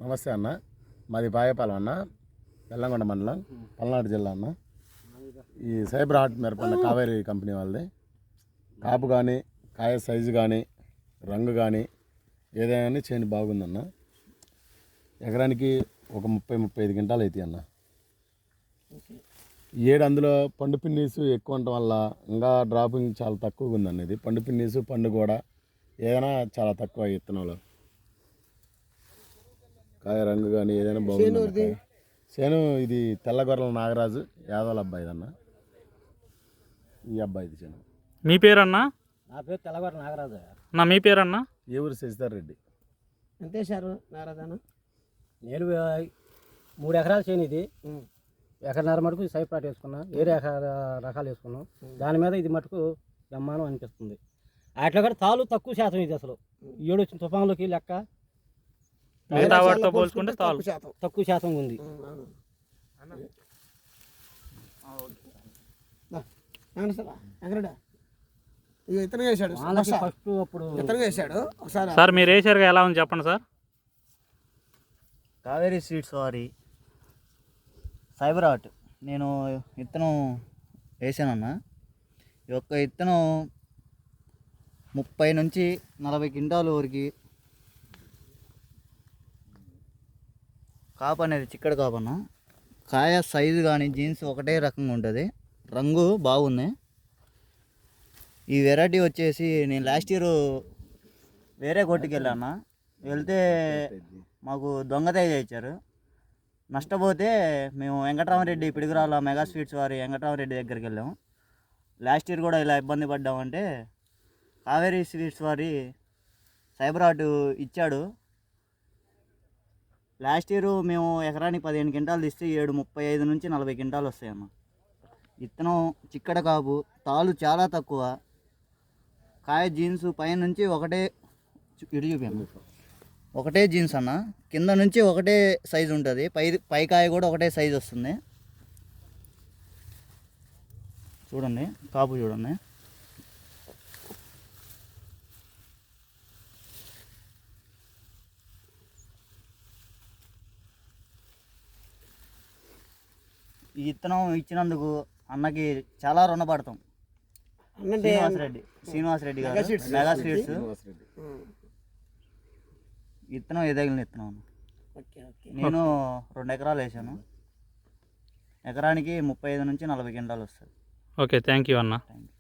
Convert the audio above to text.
నమస్తే అన్న, మాది బాయపాలెం అన్న, బెల్లంకొండ మండలం, పల్నాడు జిల్లా అన్న. ఈ సైబర్ హార్ట్ మిరప కావేరీ కంపెనీ వాళ్ళది. కాపు కానీ, కాయ సైజు కానీ, రంగు కానీ ఏదైనా చేను బాగుందన్న. ఎకరానికి ఒక 30-35 క్వింటాలు అవుతాయి అన్న. ఏడు అందులో పండు పిన్నీసు ఎక్కువ ఉండటం వల్ల ఇంకా డ్రాపింగ్ చాలా తక్కువగా ఉందన్న. ఇది పండు పిన్నీసు పండు కూడా ఏదైనా చాలా తక్కువ విత్తనంలో. కాయ రంగు కానీ ఏదైనా బాగుంది. చేను ఇది తెల్లగొర్రెల నాగరాజు యాదవుల అబ్బాయిది అన్న. ఈ అబ్బాయిది చేను. మీ పేరన్నా? నా పేరు తెల్లగొర్రెల నాగరాజు. మీ పేరన్నా? ఏ ఊరు శశిధర్ రెడ్డి. ఎంత వేశారు నాగరాజు? నేను 3 ఎకరాలు చేయను. ఇది ఎకరన్నర మటుకు సైప్రాట్ వేసుకున్నా, వేరే రకాలు వేసుకున్నాం. దాని మీద ఇది మటుకు బ్రహ్మాండం అనిపిస్తుంది. వాటిలో కూడా తాలు తక్కువ శాతం. ఇది అసలు ఏడు వచ్చిన తుఫాన్లోకి లెక్క పోల్చుకుంటే తక్కువ శాతం ఉంది. ఫస్ట్ అప్పుడు సార్ మీరు వేసారుగా, ఎలా ఉంది చెప్పండి సార్. కావేరీ సీడ్స్ వారి సైబర్ హార్ట్ నేను విత్తనం వేసానన్నా. ఈ యొక్క విత్తనం 30 నుంచి 40 క్వింటాలు వరకు కాపు అనేది చిక్కడి కాపు అన్న. కాయ సైజు కానీ జీన్స్ ఒకటే రకంగా ఉంటుంది, రంగు బాగుంది. ఈ వెరైటీ వచ్చేసి నేను లాస్ట్ ఇయర్ వేరే కొట్టుకు వెళ్ళాను. వెళ్తే మాకు దొంగతేజ ఇచ్చారు. నష్టపోతే మేము వెంకటరామరెడ్డి పిడుగురాల మెగా స్వీట్స్ వారి వెంకటరామరెడ్డి దగ్గరికి వెళ్ళాము. లాస్ట్ ఇయర్ కూడా ఇలా ఇబ్బంది పడ్డామంటే కావేరీ స్వీట్స్ వారి సైబర్ హార్ట్ ఇచ్చాడు. లాస్ట్ ఇయర్ మేము ఎకరానికి 15 క్వింటాలు తీస్తే 35 నుంచి 40 క్వింటాలు వస్తాయన్న. విత్తనం చిక్కడ కాపు, తాలు చాలా తక్కువ, కాయ జీన్స్ పైన నుంచి ఒకటే ఇటు చూపాము, ఒకటే జీన్స్ అన్న. కింద నుంచి ఒకటే సైజు ఉంటుంది, పై కాయ కూడా ఒకటే సైజు వస్తుంది. చూడండి కాపు చూడండి. ఈ విత్తనం ఇచ్చినందుకు అన్నకి చాలా రుణపడతాం. శ్రీనివాసరెడ్డి గారు మెగా స్వీట్స్ విత్తనం ఎదగిన విత్తనం. నేను 2 ఎకరాలు వేసాను. ఎకరానికి 35 నుంచి 40 క్వింటాలు వస్తుంది. ఓకే, థ్యాంక్ యూ అన్న. Thank you.